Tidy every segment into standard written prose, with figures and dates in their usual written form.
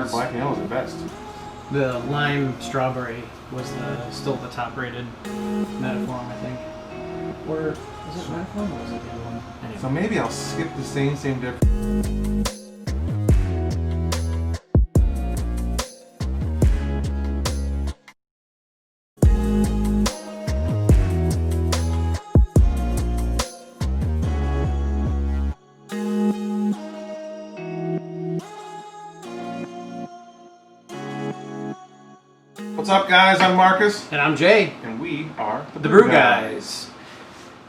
Our black ale is the best. The lime strawberry was still the top rated Metaform, I think. Or was it Metaform or was it the other one? Anyway. So maybe I'll skip the same difference. What's up, guys? I'm Marcus. And I'm Jay. And we are the BrewGuys.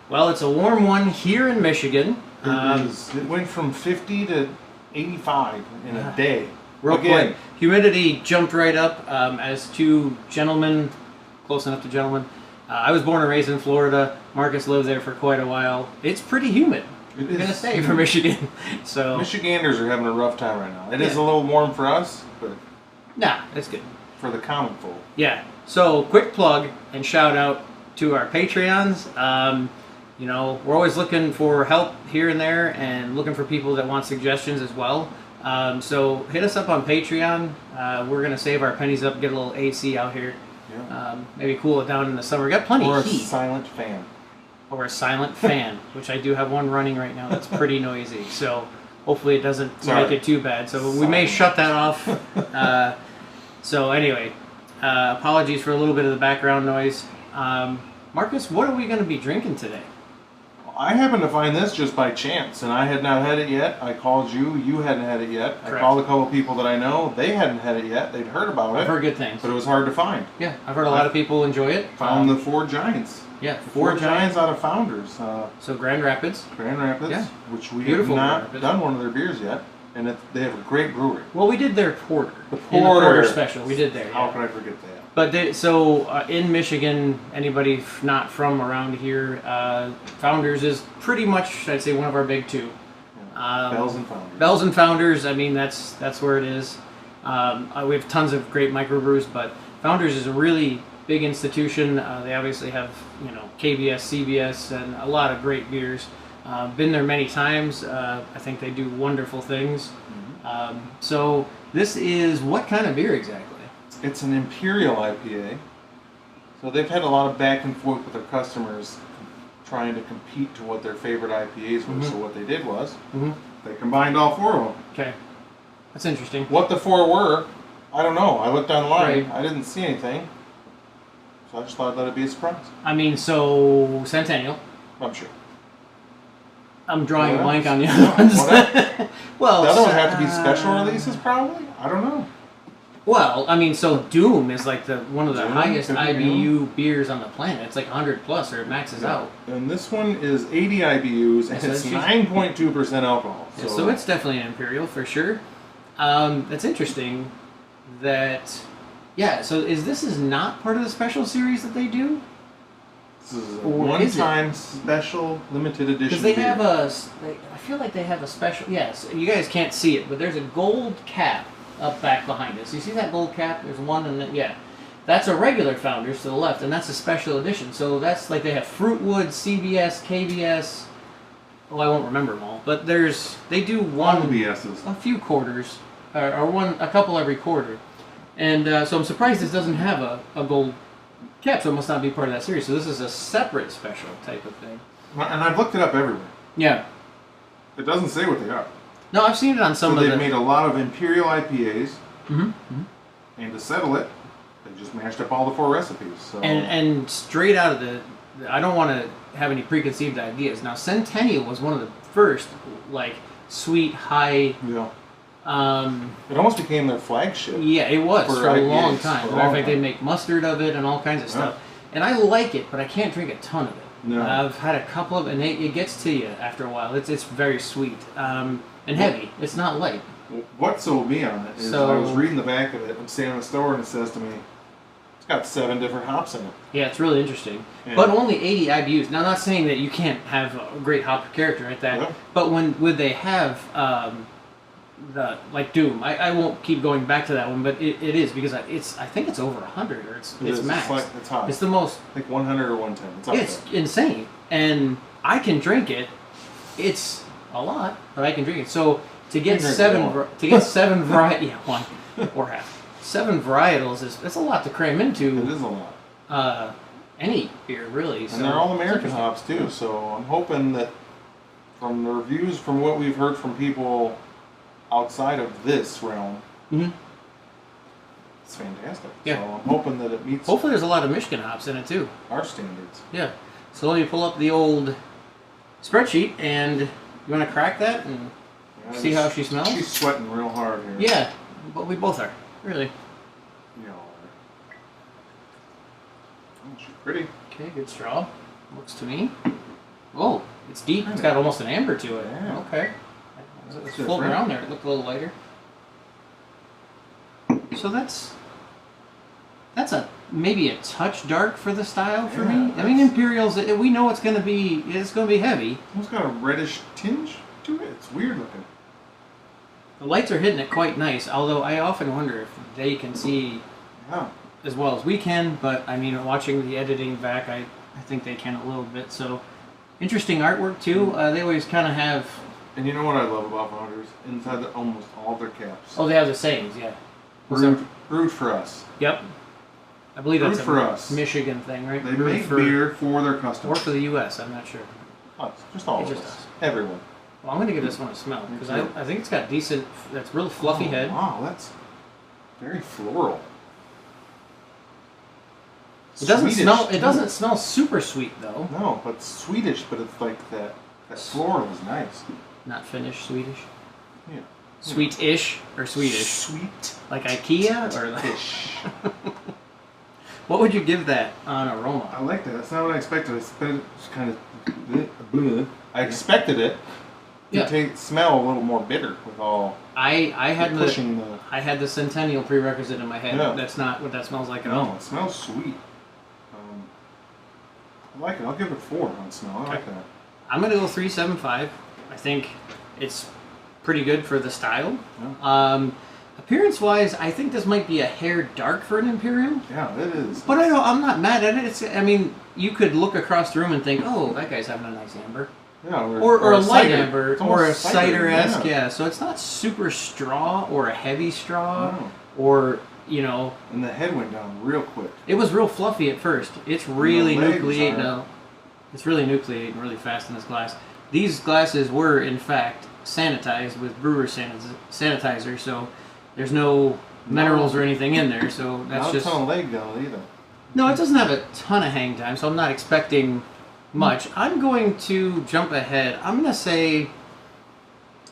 Well, it's a warm one here in Michigan. It went from 50 to 85 in a day. Real quick. Humidity jumped right up as two gentlemen, close enough to gentlemen. I was born and raised in Florida. Marcus lived there for quite a while. It's pretty humid. I'm going to say for Michigan. So Michiganders are having a rough time right now. It is a little warm for us, but nah, it's good. For the common folk. Yeah. So quick plug and shout out to our Patreons. You know, we're always looking for help here and there and looking for people that want suggestions as well. So hit us up on Patreon. We're going to save our pennies up, get a little AC out here. Yeah. Maybe cool it down in the summer. We got plenty of heat. Or a silent fan. Or a silent fan, which I do have one running right now that's pretty noisy. So hopefully it doesn't make it too bad. So we may shut that off. So anyway, apologies for a little bit of the background noise. Marcus, what are we going to be drinking today? I happened to find this just by chance, and I had not had it yet. I called you. You hadn't had it yet. Correct. I called a couple of people that I know. They hadn't had it yet. They'd heard about it. I've heard good things. But it was hard to find. Yeah, I've heard a lot of people enjoy it. Found the Four Giants. Yeah, Four Giants out of Founders. So Grand Rapids. Grand Rapids, yeah. Which we Beautiful have not done one of their beers yet. And they have a great brewery. Well, we did their porter. The porter special. We did there. How could I forget that? But in Michigan, anybody not from around here, Founders is pretty much, I'd say, one of our big two. Bells and Founders. Bells and Founders. I mean, that's where it is. We have tons of great microbrews, but Founders is a really big institution. They obviously have KBS, CBS, and a lot of great beers. Been there many times. I think they do wonderful things. Mm-hmm. So this is what kind of beer exactly? It's an Imperial IPA. So they've had a lot of back and forth with their customers trying to compete to what their favorite IPAs were. Mm-hmm. So what they did was they combined all four of them. Okay. That's interesting. What the four were, I don't know. I looked online. Right. I didn't see anything. So I just thought that'd be a surprise. I mean, so Centennial. I'm sure. I'm drawing a blank on the other ones. Well, the other one have to be special releases, probably. I don't know. Well, I mean, so Doom is like one of the highest IBU beers on the planet. It's like 100 plus, or it maxes out. And this one is 80 IBUs, and it's 9.2% alcohol. So. Yeah, so it's definitely an Imperial for sure. That's interesting. That So this is not part of the special series that they do. This is a one-time special limited edition. Because they have I feel like they have a special. Yes, you guys can't see it, but there's a gold cap up back behind us. You see that gold cap? There's one, and that's a regular Founders to the left, and that's a special edition. So that's like they have Fruitwood, CBS, KBS. Oh, I won't remember them all, but they do a few quarters, or a couple every quarter, and so I'm surprised this doesn't have a gold cap, so it must not be part of that series. So this is a separate special type of thing. And I've looked it up everywhere. Yeah. It doesn't say what they are. No, I've seen it on some of they've made a lot of Imperial IPAs, and to settle it, they just mashed up all the four recipes. So. And straight out of I don't want to have any preconceived ideas. Now, Centennial was one of the first, sweet, high... Yeah. It almost became their flagship. Yeah, it was for a long time. As a matter of fact, they make mustard of it and all kinds of stuff. And I like it, but I can't drink a ton of it. No. I've had a couple of, and it gets to you after a while. It's very sweet and heavy. It's not light. Well, what sold me on it is I was reading the back of it. I'm standing in the store and it says to me, it's got 7 different hops in it. Yeah, it's really interesting. Yeah. But only 80 IBUs. Now, I'm not saying that you can't have a great hop character at that. Yeah. But would they have Doom? I won't keep going back to that one, but it is because I think it's over 100 or it's max. It's high. It's the most. I think 100 or 110. It's insane, and I can drink it. It's a lot, but I can drink it. So to get seven variety, or half. 7 varietals that's a lot to cram into. It is a lot. Any beer, really. And they're all American hops, too, so I'm hoping that from the reviews, from what we've heard from people outside of this realm, it's fantastic. Yeah. So I'm hoping that it meets Hopefully there's a lot of Michigan hops in it, too. our standards. Yeah. So let me pull up the old spreadsheet, and you want to crack that and Yeah, see how she smells? She's sweating real hard here. Yeah, but we both are, really. Yeah. Oh, she's pretty. Okay, good straw. Looks to me. Oh, it's deep. It's got almost an amber to it. Yeah. Okay. It's That's floating different. around there. It looked a little lighter. So that's maybe a touch dark for the style for me. I mean, Imperials, we know it's going to be heavy. It's got a reddish tinge to it. It's weird looking. The lights are hitting it quite nice, although I often wonder if they can see as well as we can, but I mean, watching the editing back, I think they can a little bit. So, interesting artwork too. They always kind of have... And you know what I love about Founders? Inside almost all their caps. Oh, they have the sayings, yeah. Brewed for us. Yep. I believe Brewed that's for a us. Michigan thing, right? They make beer for their customers. Or for the U.S., I'm not sure. Us. Just all of Just us. us. Everyone. Well, I'm going to give this one a smell, because I think it's got decent... That's real fluffy head. Wow, that's very floral. It doesn't Swedish, smell. It too. doesn't smell super sweet though. No, but Swedish. But it's like that floral is nice. Not Finnish, Swedish. Yeah. Sweet-ish or Swedish. Sweet. Like IKEA or like. Ish. What would you give that on aroma? I like that. That's not what I expected. I expected it's kind of. Bleh. I expected it to smell a little more bitter with all. I had pushing I had the Centennial prerequisite in my head. Yeah. That's not what that smells like at No, all. it smells sweet. I like it. I'll give it 4 on smell. I like that. I'm gonna go 3.75. I think it's pretty good for the style. Yeah. Appearance-wise, I think this might be a hair dark for an Imperial. Yeah, it is. But I'm not mad at it. I mean, you could look across the room and think, oh, that guy's having a nice amber. Yeah, or a light cider. amber, It's or a almost cider-esque, yeah. So it's not super straw or a heavy straw, or, you know... And the head went down real quick. It was real fluffy at first. It's really The legs nucleating are- now. It's really nucleating really fast in this glass. These glasses were, in fact, sanitized with brewer sanitizer, so there's no minerals or anything in there, so that's Not just... a ton of leg down either. No, it doesn't have a ton of hang time, so I'm not expecting much. I'm going to jump ahead. I'm going to say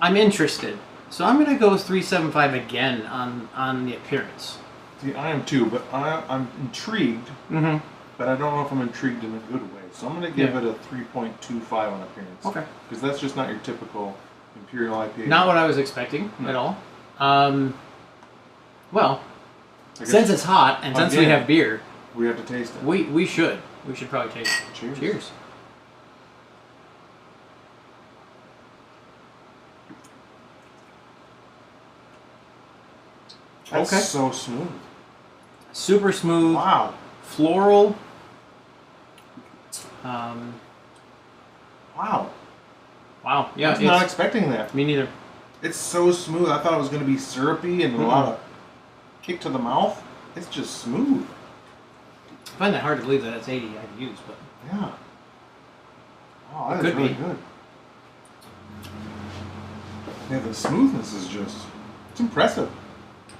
I'm interested. So I'm going to go 3.75 again on the appearance. See, I am too, but I'm intrigued, but I don't know if I'm intrigued in a good way. So I'm going to give it a 3.25 on appearance. Okay. Because that's just not your typical Imperial IPA. Not what I was expecting at all. Well, I guess since it's hot and since we again, have beer, we have to taste it. we should probably taste it. Cheers. Cheers. That's Okay. so smooth. Super smooth. Wow. Floral. Wow. Wow. Yeah. I was not expecting that. Me neither. It's so smooth. I thought it was going to be syrupy and a lot of kick to the mouth. It's just smooth. I find that hard to believe that it's 80 IBUs, but Yeah. Wow, that Could is really be. good. Yeah, the smoothness is it's impressive.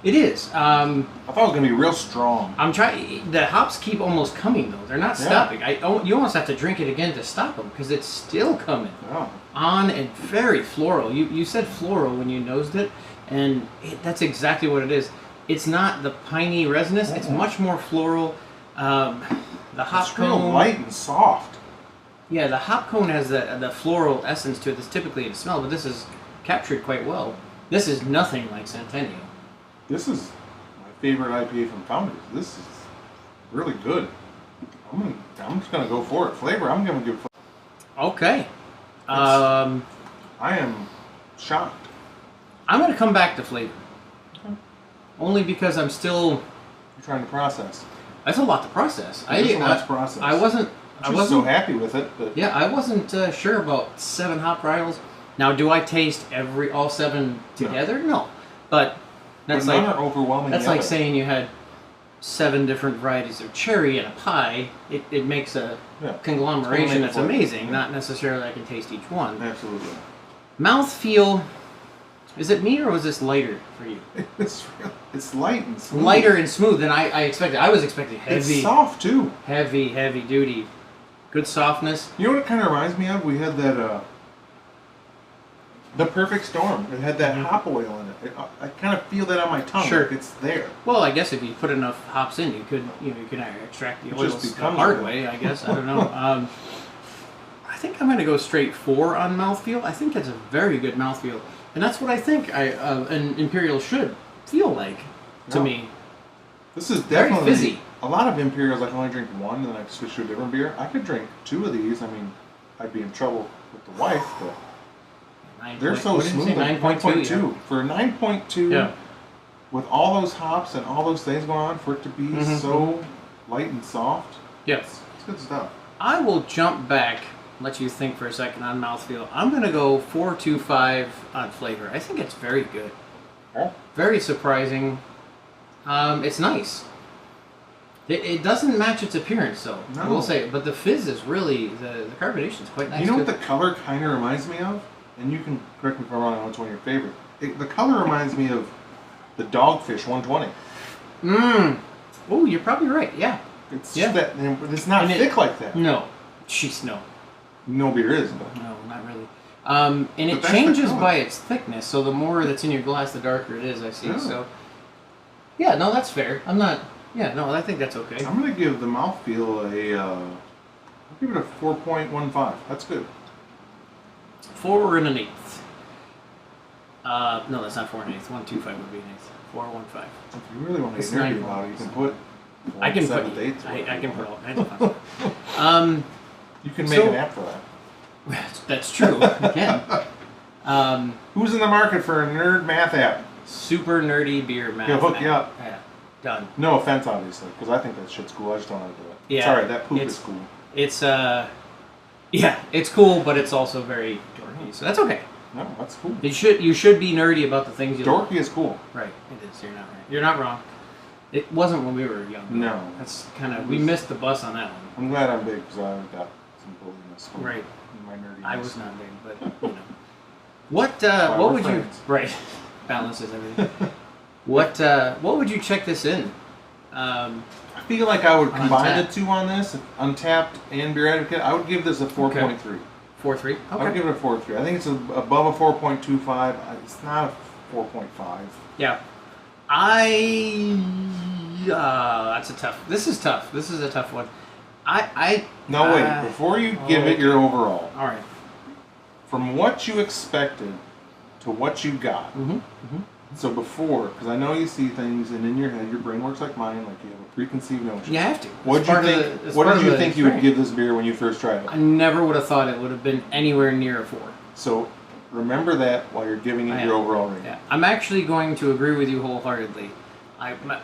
it is. I thought it was going to be real strong. I'm trying. The hops keep almost coming though. They're not Yeah. stopping. You almost have to drink it again to stop them because it's still coming. Yeah. On and very floral. You said floral when you nosed it, and that's exactly what it is. It's not the piney resinous. It's much more floral. The hop It's real cone, light and soft. yeah, the hop cone has the floral essence to it. That's typically a smell, but this is captured quite well. This is nothing like Centennial. This is my favorite IPA from Founders. This is really good. I'm just gonna go for it. Flavor, I'm gonna give. Okay. I am shocked. I'm going to come back to flavor. Only because I'm still... You're trying to process. That's a lot to process. There's a lot to process. I wasn't so happy with it. But Yeah, I wasn't sure about 7 hop varietals. Now, do I taste all 7 together? No. But That's but none like are overwhelming. that's the like other. saying you had 7 different varieties of cherry in a pie. It makes a conglomeration that's amazing. Not necessarily I can taste each one. Absolutely. Mouthfeel. Is it me or was this lighter for you? It's light and smooth. Lighter and smooth than I expected. I was expecting heavy. It's soft too. Heavy duty. Good softness. You know what it kind of reminds me of? We had that, the Perfect Storm. It had that hop oil in it. I kind of feel that on my tongue. Sure. Like it's there. Well, I guess if you put enough hops in, you can extract the It oils just the becomes hard oil. way. I guess I don't know. I think I'm going to go straight 4 on mouthfeel. I think it's a very good mouthfeel, and that's what I think an Imperial should feel like to me. This is Very definitely fizzy. A lot of Imperials. I can only drink one, and then I switch to a different beer. I could drink 2 of these. I mean, I'd be in trouble with the wife, but. They're so smooth. 9.2 for 9.2. Yeah. With all those hops and all those things going on, for it to be so light and soft. Yes. It's good stuff. I will jump back. Let you think for a second on mouthfeel. I'm going to go 4.25 on flavor. I think it's very good. Oh. Very surprising. It's nice. It doesn't match its appearance, though. No. I will say, but the fizz is really the carbonation is quite nice. You know what too. the color kind of reminds me of? And you can correct me if I'm wrong. I know it's one of your favorite. The color reminds me of the Dogfish 120. Oh, you're probably right. Yeah. It's just that it's not And thick like that. No. Jeez, no. No beer is, but No, not really. And it that's the changes color. by its thickness, so the more that's in your glass, the darker it is, I see. Yeah. So, yeah, no, that's fair. I'm not... Yeah, no, I think that's okay. I'm gonna give the mouthfeel I'll give it a 4.15. That's good. 4 1/8. No, that's not 4 1/8. 1.25 would be an eighth. 4.15. If you really want to It's get nerdy 9 about it, you can put. I can 7/8 put. I can put all kinds of fun. You can make So- an app for that. That's true. You can. Who's in the market for a nerd math app? Super nerdy beer math. Yeah, hook you up. Yeah, done. No offense, obviously, because I think that shit's cool. I just don't want to do it. Yeah, Sorry, that poop it's- is cool. It's yeah, it's cool, but it's also very dorky. So that's okay. No, that's cool. You should be nerdy about the things you like. Dorky is cool. Right, it is. You're not right. You're not wrong. It wasn't when we were young. No. That's kind of we missed the bus on that one. I'm glad I'm big because I got some bulliness from Right. my nerdiness. I was not big, but you know. What Why what we're would friends. you right balances everything. What would you check this in? I feel like I would combine Untappd. the two on this, Untappd and Beer Advocate. I would give this a 4.3. 4.3. I would Okay. give it a 4.3. I think it's above a 4.25. It's not a 4.5. Yeah. That's a tough. This is tough. This is a tough one. No, wait. Before you give it your overall, All right. from what you expected to what you got. So before, because I know you see things, and in your head, your brain works like mine, like you have a preconceived notion. You have to. What did you think? What did you think you would give this beer when you first tried I it? never would have thought it would have been anywhere near a 4. So remember that while you're giving it your overall rating. Yeah, I'm actually going to agree with you wholeheartedly.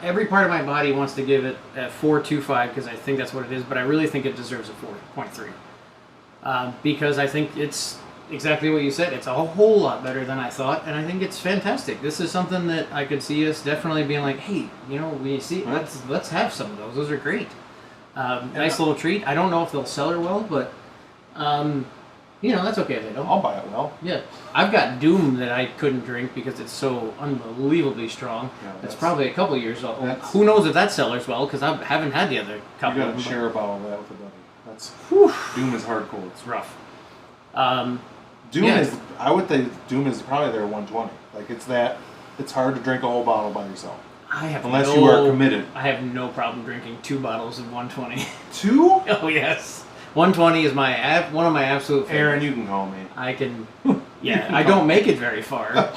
Every part of my body wants to give it a 4.25 because I think that's what it is, but I really think it deserves a 4.3 because I think it's exactly what you said. It's a whole lot better than I thought, and I think it's fantastic. This is something that I could see us definitely being like, hey, you know, we see, let's have some of those. Those are great. Nice little treat. I don't know if they'll sell her well, but you know, that's okay if they don't. I'll buy it well. Yeah, I've got Doom that I couldn't drink because it's so unbelievably strong. Yeah, it's that's- probably a couple years old. that's- Who knows if that sells well? Because I haven't had the other You couple. gotta of them, but share a bottle of that with a buddy. That's Whew. Doom is hardcore. It's rough. Doom Yeah. is. I would think Doom is probably their 120. Like it's hard to drink a whole bottle by yourself I have unless you are committed. I have no problem drinking 2 bottles of 120. 2? Oh yes, 120 is one of my absolute favorites. Aaron, you can call me. I can. Yeah, I don't make it very far.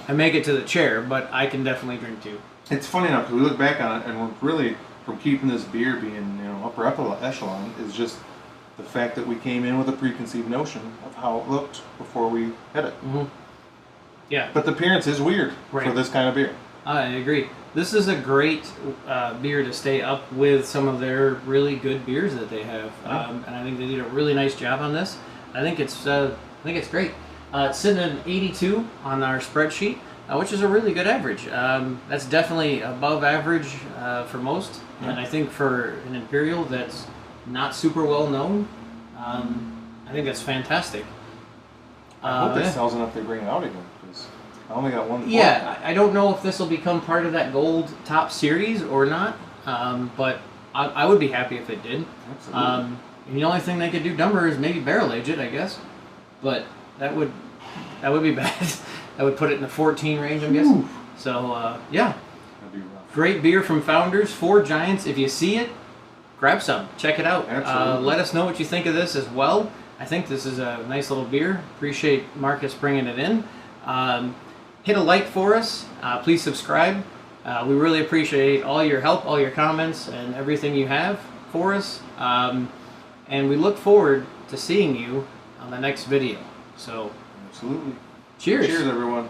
I make it to the chair, but I can definitely drink 2. It's funny enough because we look back on it and we're really from keeping this beer being upper echelon is just the fact that we came in with a preconceived notion of how it looked before we had it. Yeah. But the appearance is weird for Right. this kind of beer. I agree. This is a great beer to stay up with some of their really good beers that they have, and I think they did a really nice job on this. I think it's great. It's sitting at an 82 on our spreadsheet. which is a really good average. That's definitely above average for most, and I think for an Imperial that's not super well known, I think that's fantastic. I hope it sells enough to bring it out again, because I only got one. Yeah, I don't know if this will become part of that gold top series or not, but I would be happy if it did. Absolutely. The only thing they could do dumber is maybe barrel age it, I guess, but that would be bad. That would put it in the 14 range, I'm guessing. Ooh. So yeah, That'd be rough. great beer from Founders, 4 Giants. If you see it, grab some, check it out. Absolutely. Let us know what you think of this as well. I think this is a nice little beer. Appreciate Marcus bringing it in. Hit a like for us. Please subscribe. We really appreciate all your help, all your comments, and everything you have for us. And we look forward to seeing you on the next video. So, Absolutely. cheers. Cheers, everyone.